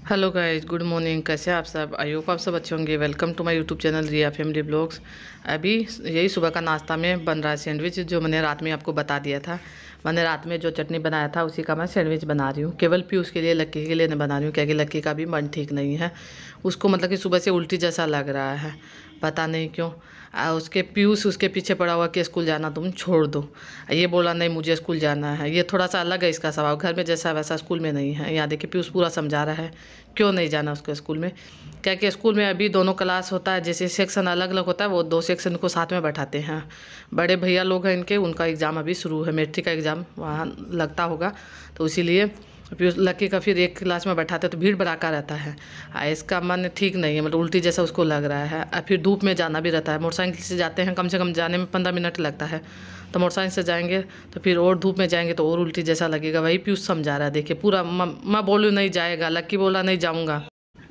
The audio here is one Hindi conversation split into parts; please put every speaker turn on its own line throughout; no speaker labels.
Hello guys, good morning. कैसे हैं आप सब? आई होप आप सब अच्छे होंगे। Welcome to my YouTube channel Riya family blogs. अभी यही सुबह का नाश्ता में बन रहा है सैंडविच, जो मैंने रात में आपको बता दिया था। मैंने रात में जो चटनी बनाया था उसी का मैं सैंडविच बना रही हूँ। केवल पीयूष के लिए, लक्की के लिए नहीं बना रही हूँ, क्योंकि लक्की का भी मन ठीक नहीं है। उसको मतलब कि सुबह से उल्टी जैसा लग रहा है, पता नहीं क्यों। उसके पीयूष उसके पीछे पड़ा हुआ कि स्कूल जाना तुम छोड़ दो। ये बोला नहीं मुझे स्कूल जाना है। ये थोड़ा सा अलग है इसका स्वभाव, घर में जैसा वैसा स्कूल में नहीं है। यहाँ देखिए पीयूष पूरा समझा रहा है क्यों नहीं जाना उसके स्कूल में। क्या कि स्कूल में अभी दोनों क्लास होता है, जैसे सेक्शन अलग अलग होता है, वो दो सेक्शन को साथ में बैठाते हैं। बड़े भैया लोग हैं इनके, उनका एग्ज़ाम अभी शुरू है, मैट्रिक का एग्ज़ाम वहाँ लगता होगा, तो इसीलिए फिर लड़की का फिर एक क्लास में बैठाते तो भीड़ भड़ाका रहता है। इसका मन ठीक नहीं है, मतलब उल्टी जैसा उसको लग रहा है। और फिर धूप में जाना भी रहता है, मोटरसाइकिल से जाते हैं, कम से कम जाने में 15 मिनट लगता है। तो मोटरसाइकिल से जाएंगे तो फिर और धूप में जाएंगे तो और उल्टी जैसा लगेगा। वही पीयूष समझा रहा है, देखिए पूरा। मैं बोलूँ नहीं जाएगा, लक्की बोला नहीं जाऊँगा।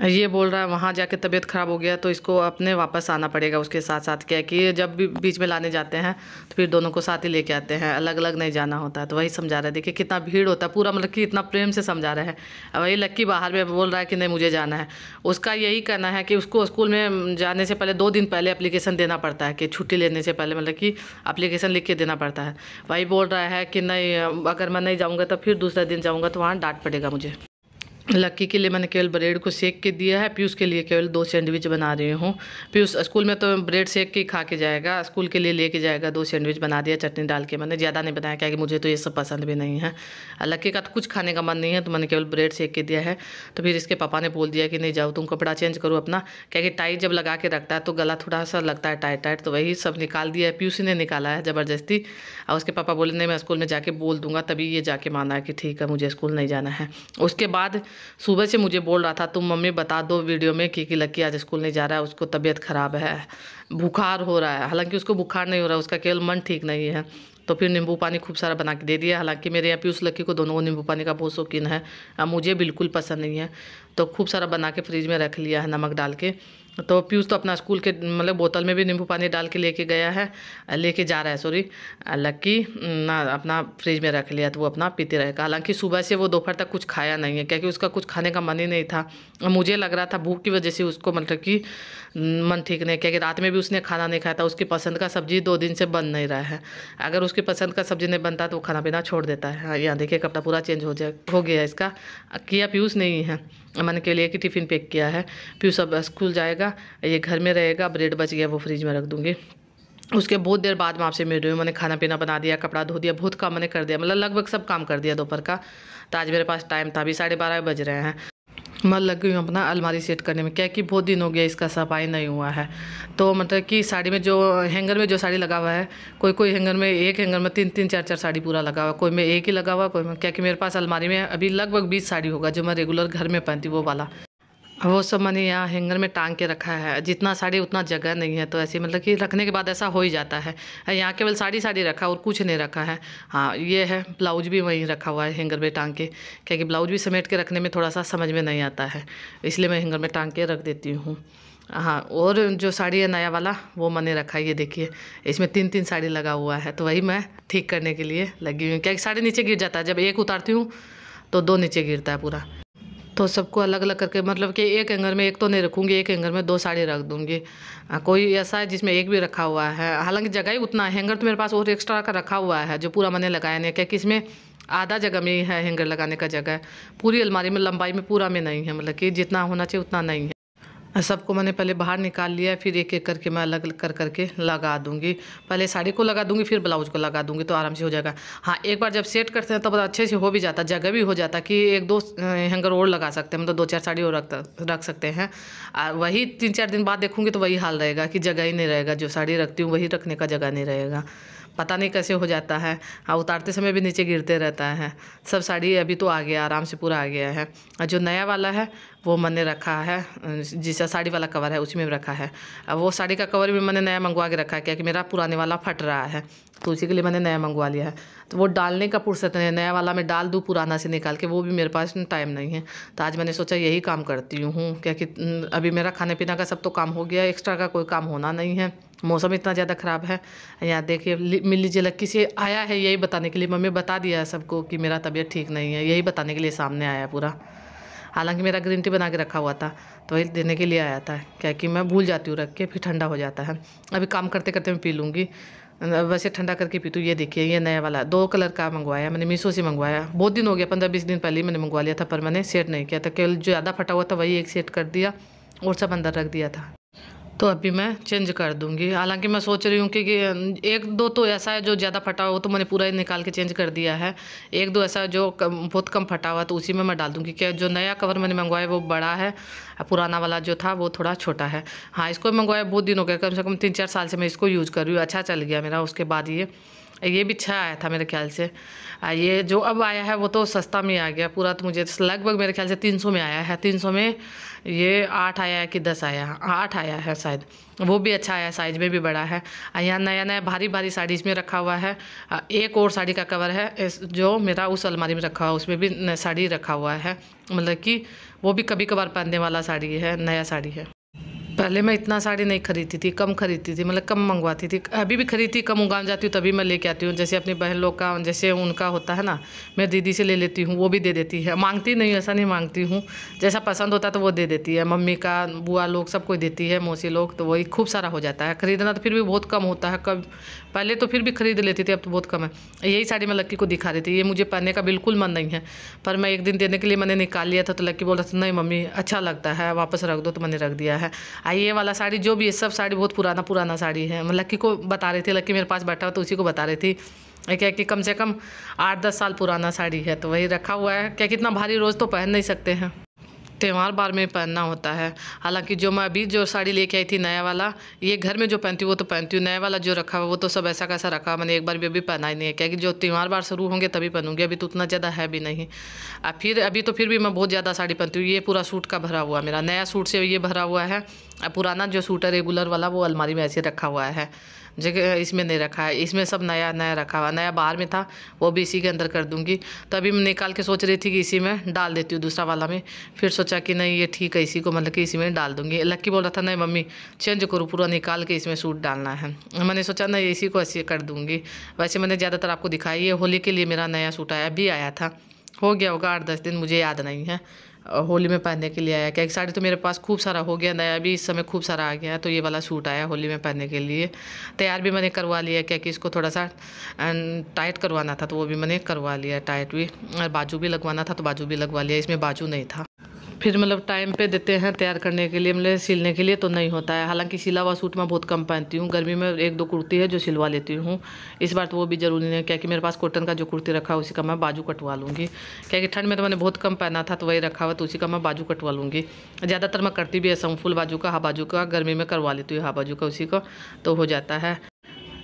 ये बोल रहा है वहाँ जाके तबीयत ख़राब हो गया तो इसको अपने वापस आना पड़ेगा उसके साथ साथ। क्या है कि ये जब भी बीच में लाने जाते हैं तो फिर दोनों को साथ ही लेके आते हैं, अलग अलग नहीं जाना होता है। तो वही समझा रहा है, देखिए कितना भीड़ होता है पूरा, मतलब कि इतना प्रेम से समझा रहे हैं। और वही लक्की बाहर में बोल रहा है कि नहीं मुझे जाना है। उसका यही कहना है कि उसको स्कूल में जाने से पहले 2 दिन पहले एप्लीकेशन देना पड़ता है, कि छुट्टी लेने से पहले मतलब कि एप्लीकेशन लिख के देना पड़ता है। वही बोल रहा है कि नहीं, अगर मैं नहीं जाऊँगा तो फिर दूसरा दिन जाऊँगा तो वहाँ डांट पड़ेगा मुझे। लक्की के लिए मैंने केवल ब्रेड को सेक के दिया है, पीयूष के लिए केवल 2 सैंडविच बना रही हूँ। पीयूष स्कूल में तो ब्रेड सेक के खा के जाएगा, स्कूल के लिए लेके जाएगा। 2 सैंडविच बना दिया चटनी डाल के, मैंने ज़्यादा नहीं बनाया क्योंकि मुझे तो ये सब पसंद भी नहीं है। लक्की का तो कुछ खाने का मन नहीं है, तो मैंने केवल ब्रेड सेक के दिया है। तो फिर इसके पापा ने बोल दिया कि नहीं जाओ तुम कपड़ा चेंज करो अपना, क्योंकि टाई जब लगा के रखता है तो गला थोड़ा सा लगता है टाइट टाइट। तो वही सब निकाल दिया है, पीयूष ने निकाला है ज़बरदस्ती। और उसके पापा बोले नहीं मैं स्कूल में जाके बोल दूंगा, तभी ये जाके माना है कि ठीक है मुझे स्कूल नहीं जाना है। उसके बाद सुबह से मुझे बोल रहा था तुम मम्मी बता दो वीडियो में कि लक्की आज स्कूल नहीं जा रहा है, उसको तबीयत ख़राब है, बुखार हो रहा है। हालांकि उसको बुखार नहीं हो रहा है, उसका केवल मन ठीक नहीं है। तो फिर नींबू पानी खूब सारा बना के दे दिया। हालांकि मेरे यहाँ पीयूष लक्की को दोनों को नींबू पानी का बहुत शौकीन है, मुझे बिल्कुल पसंद नहीं है। तो खूब सारा बना के फ्रिज में रख लिया है नमक डाल के। तो पीयूष तो अपना स्कूल के मतलब बोतल में भी नींबू पानी डाल के लेके गया है, लेके जा रहा है सॉरी। लक्की ना अपना फ्रिज में रख लिया तो वो अपना पीते रहेगा। हालांकि सुबह से वो दोपहर तक कुछ खाया नहीं है, क्योंकि उसका कुछ खाने का मन ही नहीं था। मुझे लग रहा था भूख की वजह से उसको मतलब कि मन ठीक नहीं, क्योंकि रात में भी उसने खाना नहीं खाया था। उसकी पसंद का सब्जी 2 दिन से बन नहीं रहा है। अगर उसकी पसंद का सब्जी नहीं बनता तो वो खाना पीना छोड़ देता है। हाँ, यहाँ देखिए कपड़ा पूरा चेंज हो गया इसका। किया पीयूष नहीं है, मैंने के लिए कि टिफ़िन पैक किया है। पीयूष अब स्कूल जाएगा, ये घर में रहेगा। ब्रेड बच गया वो फ्रिज में रख दूँगी। उसके बहुत देर बाद मैं आपसे मिल रही हूँ। मैंने खाना पीना बना दिया, कपड़ा धो दिया, बहुत काम मैंने कर दिया, मतलब लगभग सब काम कर दिया दोपहर का। तो आज मेरे पास टाइम था, अभी 12:30 बज रहे हैं। मैं लग गई हूँ अपना अलमारी सेट करने में, क्या कि बहुत दिन हो गया इसका सफाई नहीं हुआ है। तो मतलब कि साड़ी में जो हैंगर में जो साड़ी लगा हुआ है, कोई कोई हैंगर में, एक हैंगर में 3-3 4-4 साड़ी पूरा लगा हुआ है, कोई में एक ही लगा हुआ, कोई में क्या कि मेरे पास अलमारी में अभी लगभग 20 साड़ी होगा जो मैं रेगुलर घर में पहनती वो वाला। वो सब मैंने यहाँ हैंगर में टांग के रखा है। जितना साड़ी उतना जगह नहीं है, तो ऐसे मतलब कि रखने के बाद ऐसा हो ही जाता है। यहाँ केवल साड़ी साड़ी रखा और कुछ नहीं रखा है। हाँ ये है, ब्लाउज भी वहीं रखा हुआ है हैंगर में टांग के, क्योंकि ब्लाउज भी समेट के रखने में थोड़ा सा समझ में नहीं आता है, इसलिए मैं हैंगर में टांग के रख देती हूँ। हाँ, और जो साड़ी है नया वाला वो मैंने रखा है, ये देखिए इसमें 3-3 साड़ी लगा हुआ है। तो वही मैं ठीक करने के लिए लगी हुई हूँ, क्योंकि साड़ी नीचे गिर जाता है, जब एक उतारती हूँ तो 2 नीचे गिरता है पूरा। तो सबको अलग अलग करके, मतलब कि एक हैंगर में एक तो नहीं रखूँगी, एक हैंगर में 2 साड़ी रख दूँगी। कोई ऐसा है जिसमें एक भी रखा हुआ है, हालांकि जगह ही उतना है। हैंगर तो मेरे पास और एक्स्ट्रा का रखा हुआ है जो पूरा मैंने लगाया नहीं, क्योंकि इसमें आधा जगह में ही है हैंगर लगाने का जगह, पूरी अलमारी में लंबाई में पूरा में नहीं है, मतलब कि जितना होना चाहिए उतना नहीं है। सबको मैंने पहले बाहर निकाल लिया है, फिर एक एक करके मैं अलग अलग कर करके लगा दूंगी। पहले साड़ी को लगा दूंगी, फिर ब्लाउज को लगा दूंगी, तो आराम से हो जाएगा। हाँ, एक बार जब सेट करते हैं तब तो अच्छे से हो भी जाता, जगह भी हो जाता कि 1-2 हैंगर और लगा सकते हैं, मतलब 2-4 साड़ी और रख सकते हैं। वही 3-4 दिन बाद देखूंगी तो वही हाल रहेगा कि जगह ही नहीं रहेगा, जो साड़ी रखती हूँ वही रखने का जगह नहीं रहेगा। पता नहीं कैसे हो जाता है। हाँ, उतारते समय भी नीचे गिरते रहता है सब साड़ी। अभी तो आ गया, आराम से पूरा आ गया है। और जो नया वाला है वो मैंने रखा है, जिसका साड़ी वाला कवर है उसी में रखा है। अब वो साड़ी का कवर भी मैंने नया मंगवा के रखा है, क्योंकि मेरा पुराने वाला फट रहा है, तो उसी के लिए मैंने नया मंगवा लिया है। तो वो डालने का फुर्सत नहीं है, नया वाला मैं डाल दूँ पुराना से निकाल के, वो भी मेरे पास टाइम नहीं है। तो आज मैंने सोचा यही काम करती हूँ, क्योंकि अभी मेरा खाने पीना का सब तो काम हो गया, एक्स्ट्रा का कोई काम होना नहीं है। मौसम इतना ज़्यादा ख़राब है। यहाँ देखिए मिल लीजिए, लक्की से आया है यही बताने के लिए, मम्मी बता दिया है सबको कि मेरा तबीयत ठीक नहीं है, यही बताने के लिए सामने आया पूरा। हालांकि मेरा ग्रीन टी बना के रखा हुआ था, तो वही देने के लिए आया था। क्या कि मैं भूल जाती हूँ रख के, फिर ठंडा हो जाता है। अभी काम करते करते मैं पी लूँगी, वैसे ठंडा करके पीतू। ये देखिए, ये नया वाला 2 कलर का मंगवाया मैंने, मीशो से मंगवाया। बहुत दिन हो गया, 15-20 दिन पहले ही मैंने मंगवा लिया था, पर मैंने सेट नहीं किया था। केवल जो ज़्यादा फटा हुआ था वही एक सेट कर दिया और सब अंदर रख दिया था। तो अभी मैं चेंज कर दूंगी। हालांकि मैं सोच रही हूँ कि 1-2 तो ऐसा है जो ज़्यादा फटा हुआ, तो मैंने पूरा ही निकाल के चेंज कर दिया है। 1-2 ऐसा जो बहुत कम फटा हुआ, तो उसी में मैं डाल दूंगी। क्या जो नया कवर मैंने मंगवाया वो बड़ा है, पुराना वाला जो था वो थोड़ा छोटा है। हाँ, इसको मंगवाया बहुत दिन हो गया, कम से कम 3-4 साल से मैं इसको यूज़ कर रही हूँ। अच्छा चल गया मेरा। उसके बाद ये भी अच्छा आया था मेरे ख्याल से। ये जो अब आया है वो तो सस्ता में आ गया पूरा, तो मुझे लगभग मेरे ख्याल से 300 में आया है। 300 में ये 8 आया है कि 10 आया है? 8 आया है शायद। वो भी अच्छा आया, साइज में भी बड़ा है। यहाँ नया नया भारी भारी साड़ी इसमें रखा हुआ है। एक और साड़ी का कवर है जो मेरा उस अलमारी में रखा हुआ, उसमें भी साड़ी रखा हुआ है। मतलब कि वो भी कभी कभार पहनने वाला साड़ी है, नया साड़ी है। पहले मैं इतना साड़ी नहीं खरीदती थी, कम खरीदती थी, मतलब कम मंगवाती थी। अभी भी खरीदती, कम उगाम जाती हूँ तभी मैं लेके आती हूँ। जैसे अपनी बहन लोग का, जैसे उनका होता है ना, मैं दीदी से ले लेती हूँ, वो भी दे देती है। मांगती नहीं, ऐसा नहीं मांगती हूँ, जैसा पसंद होता है तो वो दे देती है। मम्मी का बुआ लोग सब कोई देती है, मौसी लोग, तो वही खूब सारा हो जाता है। खरीदना तो फिर भी बहुत कम होता है। कब पहले तो फिर भी खरीद लेती थी, अब तो बहुत कम है। यही साड़ी मैं लक्की को दिखा रही थी, ये मुझे पहनने का बिल्कुल मन नहीं है, पर मैं एक दिन देने के लिए मैंने निकाल लिया था, तो लक्की बोल रहा था नहीं मम्मी अच्छा लगता है, वापस रख दो, तो मैंने रख दिया है। ये वाला साड़ी जो भी है, सब साड़ी बहुत पुराना पुराना साड़ी है। मैं लक्की को बता रही थी, लक्की मेरे पास बैठा हो तो उसी को बता रही थी क्या कि कम से कम 8-10 साल पुराना साड़ी है, तो वही रखा हुआ है। क्या कितना भारी रोज़ तो पहन नहीं सकते हैं, त्यौहार बार में पहनना होता है। हालांकि जो मैं अभी जो साड़ी लेके आई थी नया वाला, ये घर में जो पहनती हूँ वो तो पहनती हूँ। नया वाला जो रखा हुआ वो तो सब ऐसा कैसा रखा, मैंने एक बार भी अभी पहना ही नहीं है। क्या कि जो त्यौहार बार शुरू होंगे तभी पहनूंगी, अभी तो उतना ज़्यादा है भी नहीं। फिर अभी तो फिर भी मैं बहुत ज़्यादा साड़ी पहनती हूँ। ये पूरा सूट का भरा हुआ, मेरा नया सूट से ये भरा हुआ है। पुराना जो सूट है रेगुलर वाला, वो अलमारी में ऐसे रखा हुआ है, जगह इसमें नहीं रखा है। इसमें सब नया नया रखा हुआ, नया बाहर में था, वो भी इसी के अंदर कर दूंगी। तो अभी मैं निकाल के सोच रही थी कि इसी में डाल देती हूँ, दूसरा वाला में। फिर सोचा कि नहीं ये ठीक है, इसी को मतलब कि इसी में डाल दूंगी। लक्की बोल रहा था नहीं मम्मी चेंज करो, पूरा निकाल के इसमें सूट डालना है। मैंने सोचा नहीं इसी को ऐसे कर दूंगी। वैसे मैंने ज़्यादातर आपको दिखाई है, होली के लिए मेरा नया सूट आया, अभी आया था, हो गया होगा 8-10 दिन, मुझे याद नहीं है। होली में पहनने के लिए आया। क्या एक साड़ी तो मेरे पास खूब सारा हो गया, नया भी इस समय खूब सारा आ गया है। तो ये वाला सूट आया होली में पहनने के लिए। तैयार भी मैंने करवा लिया, क्या कि इसको थोड़ा सा टाइट करवाना था, तो वो भी मैंने करवा लिया टाइट भी। और बाजू भी लगवाना था तो बाजू भी लगवा लिया, इसमें बाजू नहीं था। फिर मतलब टाइम पे देते हैं तैयार करने के लिए, मतलब सिलने के लिए तो नहीं होता है। हालांकि सिला हुआ सूट मैं बहुत कम पहनती हूँ, गर्मी में 1-2 कुर्ती है जो सिलवा लेती हूँ। इस बार तो वो भी ज़रूरी नहीं है, क्या कि मेरे पास कॉटन का जो कुर्ती रखा है उसी का मैं बाजू कटवा लूँगी। क्या कि ठंड में तो मैंने बहुत कम पहना था, तो वही रखा हुआ, तो उसी का मैं बाजू कटवा लूँगी। ज़्यादातर मैं करती भी ऐसा हूँ, फुल बाजू का, हाफ बाजू का, गर्मी में करवा लेती हूँ हाफ बाजू का, उसी का तो हो जाता है।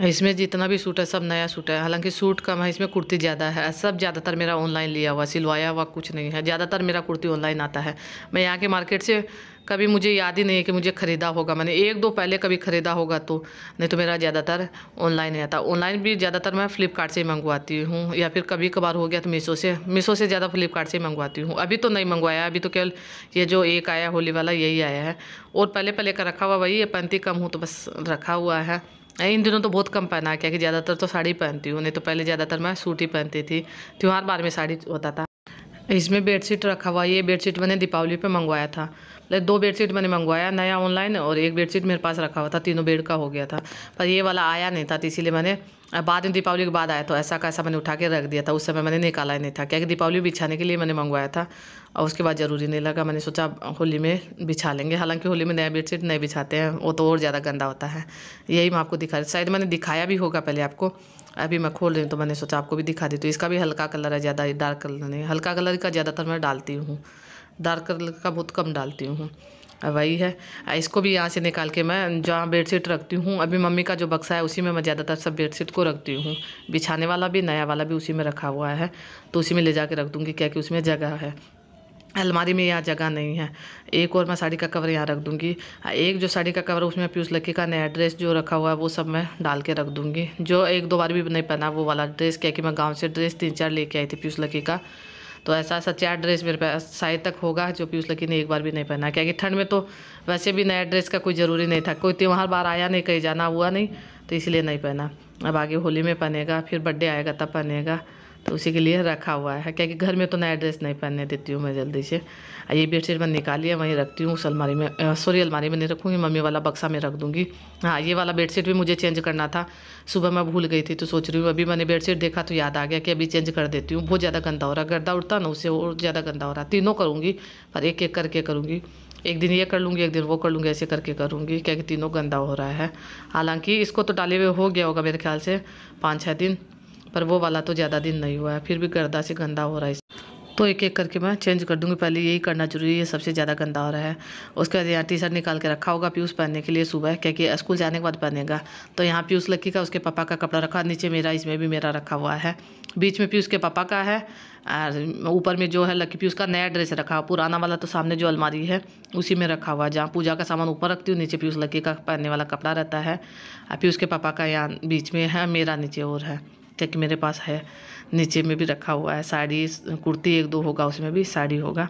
इसमें जितना भी सूट है सब नया सूट है। हालांकि सूट कम है, इसमें कुर्ती ज़्यादा है। सब ज़्यादातर मेरा ऑनलाइन लिया हुआ, सिलवाया हुआ कुछ नहीं है। ज़्यादातर मेरा कुर्ती ऑनलाइन आता है। मैं यहाँ के मार्केट से कभी मुझे याद ही नहीं है कि मुझे ख़रीदा होगा। मैंने 1-2 पहले कभी ख़रीदा होगा तो, नहीं तो मेरा ज़्यादातर ऑनलाइन ही आता। ऑनलाइन भी ज़्यादातर मैं फ़्लिपकार्ट से ही मंगवाती हूँ, या फिर कभी कभार हो गया तो मीशो से ज़्यादा फ़्लिपकार्ट से ही मंगवाती हूँ। अभी तो नहीं मंगवाया, अभी तो केवल ये जो एक आया होली वाला यही आया है, और पहले का रखा हुआ वही है। पहनती कम हूँ तो बस रखा हुआ है। इन दिनों तो बहुत कम पहना है, क्या कि ज़्यादातर तो साड़ी पहनती हूँ, नहीं तो पहले ज़्यादातर मैं सूट ही पहनती थी। त्यौहार बार में साड़ी होता था। इसमें बेडशीट रखा हुआ, ये बेडशीट मैंने दीपावली पे मंगवाया था। मतलब 2 बेडशीट मैंने मंगवाया नया ऑनलाइन, और एक बेडशीट मेरे पास रखा हुआ था, तीनों बेड का हो गया था। पर ये वाला आया नहीं था, तो इसीलिए मैंने बाद में दीपावली के बाद आया, तो ऐसा कैसा मैंने उठा के रख दिया था। उस समय मैंने निकाला ही नहीं था, क्या कि दीपावली बिछाने के लिए मैंने मंगवाया था, और उसके बाद ज़रूरी नहीं लगा। मैंने सोचा होली में बिछा लेंगे। हालांकि होली में नया बेडशीट नहीं बिछाते हैं, वो तो और ज़्यादा गंदा होता है। यही मैं आपको दिखा रही, शायद मैंने दिखाया भी होगा पहले आपको। अभी मैं खोल रही हूँ तो मैंने सोचा आपको भी दिखा दी। तो इसका भी हल्का कलर है, ज़्यादा डार्क कलर नहीं। हल्का कलर का ज़्यादातर मैं डालती हूँ, डार्क कलर का बहुत कम डालती हूँ। वही है। इसको भी यहाँ से निकाल के मैं जहाँ बेडशीट रखती हूँ, अभी मम्मी का जो बक्सा है उसी में मैं ज़्यादातर सब बेडशीट को रखती हूँ। बिछाने वाला भी नया वाला भी उसी में रखा हुआ है, तो उसी में ले जा के रख दूँगी, क्या कि उसमें जगह है। अलमारी में यहाँ जगह नहीं है। एक और मैं साड़ी का कवर यहाँ रख दूँगी। एक जो साड़ी का कवर है उसमें पीयूष लक्की का नया ड्रेस जो रखा हुआ है वो सब मैं डाल के रख दूँगी। जो 1-2 बार भी नहीं पहना वो वाला ड्रेस, क्या कि मैं गांव से ड्रेस 3-4 लेके आई थी पीयूष लक्की का, तो ऐसा 4 ड्रेस मेरे पास शायद तक होगा जो पीयूष लक्की ने एक बार भी नहीं पहना। क्या कि ठंड में तो वैसे भी नया ड्रेस का कोई ज़रूरी नहीं था, कोई त्यौहार बार आया नहीं, कहीं जाना हुआ नहीं, तो इसलिए नहीं पहना। अब आगे होली में पहनेगा, फिर बर्थडे आएगा तब पहनेगा, तो उसी के लिए रखा हुआ है, क्योंकि घर में तो नया ड्रेस नहीं पहनने देती हूँ मैं जल्दी से। ये बेडशीट मैं निकाली है, वहीं रखती हूँ उस अलमारी में, सॉरी अलमारी में नहीं रखूँगी, मम्मी वाला बक्सा में रख दूँगी। हाँ, ये वाला बेडशीट भी मुझे चेंज करना था, सुबह मैं भूल गई थी, तो सोच रही हूँ अभी मैंने बेडशीट देखा तो याद आ गया कि अभी चेंज कर देती हूँ। बहुत ज़्यादा गंदा हो रहा है, गर्दा उठता ना उससे और ज़्यादा गंदा हो रहा है। तीनों करूँगी, पर एक एक करके करूँगी, एक दिन ये कर लूँगी, एक दिन वो कर लूँगी, ऐसे करके करूँगी, क्या कि तीनों गंदा हो रहा है। हालांकि इसको तो डाले हुए हो गया होगा मेरे ख्याल से 5-6 दिन, पर वो वाला तो ज़्यादा दिन नहीं हुआ है, फिर भी गर्दा से गंदा हो रहा है। तो एक एक करके मैं चेंज कर दूँगी, पहले यही करना जरूरी है, सबसे ज़्यादा गंदा हो रहा है। उसके बाद यहाँ टी शर्ट निकाल के रखा होगा पीयूष पहनने के लिए सुबह, क्योंकि स्कूल जाने के बाद पहनेगा। तो यहाँ पीयूष लक्की का उसके पापा का कपड़ा रखा, नीचे मेरा, इसमें भी मेरा रखा हुआ है, बीच में पीयूष के पापा का है, और ऊपर में जो है लक्की पीयूष का नया ड्रेस रखा, पुराना वाला तो सामने जो अलमारी है उसी में रखा हुआ, जहाँ पूजा का सामान ऊपर रखती हूँ, नीचे पीयूष लक्की का पहनने वाला कपड़ा रहता है, और पीयूष के पापा का यहाँ बीच में है, मेरा नीचे और है, क्योंकि मेरे पास है, नीचे में भी रखा हुआ है। साड़ी कुर्ती 1-2 होगा, उसमें भी साड़ी होगा।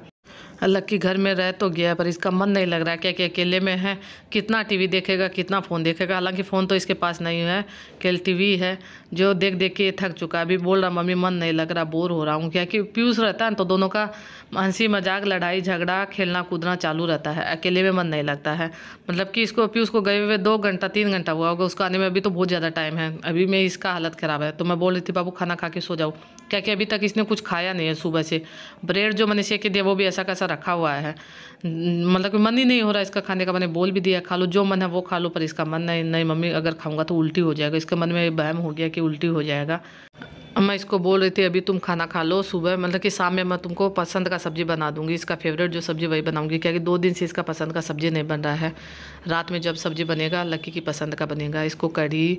लक्की घर में रह तो गया, पर इसका मन नहीं लग रहा है, क्या कि अकेले में है, कितना टीवी देखेगा, कितना फ़ोन देखेगा। हालांकि फ़ोन तो इसके पास नहीं है, केवल टीवी है, जो देख देख के थक चुका है। अभी बोल रहा मम्मी मन नहीं लग रहा, बोर हो रहा हूँ, क्या कि पीयूष रहता है तो दोनों का हंसी मजाक, लड़ाई झगड़ा, खेलना कूदना चालू रहता है, अकेले में मन नहीं लगता है। मतलब कि इसको पीयूष को गए हुए 2 घंटा 3 घंटा हुआ होगा, उसको आने में अभी तो बहुत ज़्यादा टाइम है। अभी में इसका हालत ख़राब है, तो मैं बोल रही थी बाबू खाना खा के सो जाओ, क्या कि अभी तक इसने कुछ खाया नहीं है सुबह से। ब्रेड जो मैंने सेक के दिया वो भी ऐसा कैसा रखा हुआ है, मतलब कि मन ही नहीं हो रहा इसका खाने का। मैंने बोल भी दिया खा लो, जो मन है वो खा लो, पर इसका मन नहीं मम्मी अगर खाऊंगा तो उल्टी हो जाएगा, इसके मन में वहम हो गया कि उल्टी हो जाएगा। मैं इसको बोल रही थी अभी तुम खाना खा लो, सुबह मतलब कि शाम में मैं तुमको पसंद का सब्जी बना दूंगी, इसका फेवरेट जो सब्जी वही बनाऊंगी, क्योंकि 2 दिन से इसका पसंद का सब्जी नहीं बन रहा है। रात में जब सब्जी बनेगा लक्की की पसंद का बनेगा, इसको कढ़ी,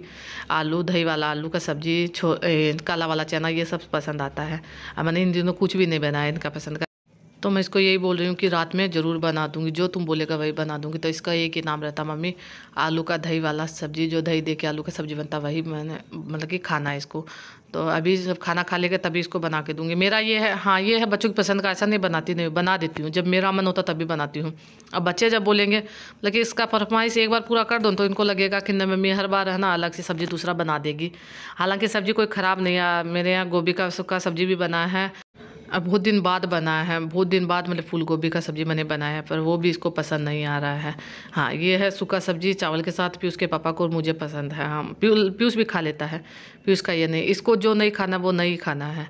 आलू, दही वाला आलू का सब्जी, काला वाला चना, ये सब पसंद आता है। मैंने इन दिनों कुछ भी नहीं बनाया इनका पसंद का, तो मैं इसको यही बोल रही हूँ कि रात में ज़रूर बना दूंगी, जो तुम बोलेगा वही बना दूंगी। तो इसका एक ही नाम रहता मम्मी, आलू का दही वाला सब्जी, जो दही दे के आलू का सब्जी बनता वही मैंने मतलब कि खाना है इसको। तो अभी जब खाना खा लेगा तभी इसको बना के दूंगी। मेरा ये है, हाँ ये है बच्चों की पसंद का, ऐसा नहीं बनाती नहीं, बना देती हूँ जब मेरा मन होता तभी बनाती हूँ। अब बच्चे जब बोलेंगे मतलब कि इसका फरमाइश एक बार पूरा कर दो तो इनको लगेगा कि नहीं मम्मी हर बार है ना अलग से सब्जी दूसरा बना देगी। हालांकि सब्जी कोई ख़राब नहीं है, मेरे यहाँ गोभी का सूखा सब्जी भी बना है, अब बहुत दिन बाद बना है, बहुत दिन बाद मतलब फूल गोभी का सब्ज़ी मैंने बनाया है, पर वो भी इसको पसंद नहीं आ रहा है। हाँ ये है सूखा सब्जी चावल के साथ, पीयूष के पापा को और मुझे पसंद है। हाँ पीयूष भी खा लेता है, पीयूष का ये नहीं, इसको जो नहीं खाना वो नहीं खाना है।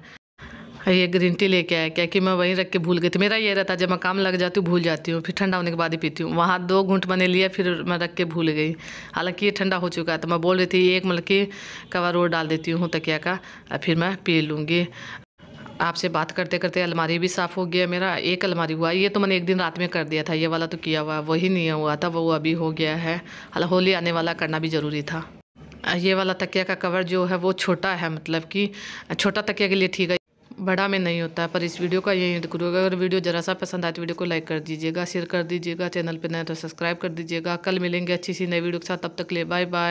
ये ग्रीन टी लेके आया, क्या कि मैं वहीं रख के भूल गई थी। मेरा ये रहता है जब मैं काम लग जाती हूँ भूल जाती हूँ, फिर ठंडा होने के बाद ही पीती हूँ। वहाँ 2 घूंट मैंने लिया, फिर मैं रख के भूल गई। हालांकि ये ठंडा हो चुका है, तो मैं बोल रही थी एक मतलब कि कवर और डाल देती हूँ तकिया का, फिर मैं पी लूँगी। आपसे बात करते करते अलमारी भी साफ़ हो गया मेरा, एक अलमारी हुआ, ये तो मैंने एक दिन रात में कर दिया था, ये वाला तो किया हुआ वही नहीं हुआ था, वो अभी हो गया है। हालांकि होली आने वाला करना भी ज़रूरी था। ये वाला तकिया का कवर जो है वो छोटा है, मतलब कि छोटा तकिया के लिए ठीक है, बड़ा में नहीं होता है। पर इस वीडियो का यही करूँगा, अगर वीडियो ज़रा सा पसंद आए तो वीडियो को लाइक कर दीजिएगा, शेयर कर दीजिएगा, चैनल पर नए तो सब्सक्राइब कर दीजिएगा। कल मिलेंगे अच्छी सी नई वीडियो के साथ, तब तक ले बाय बाय।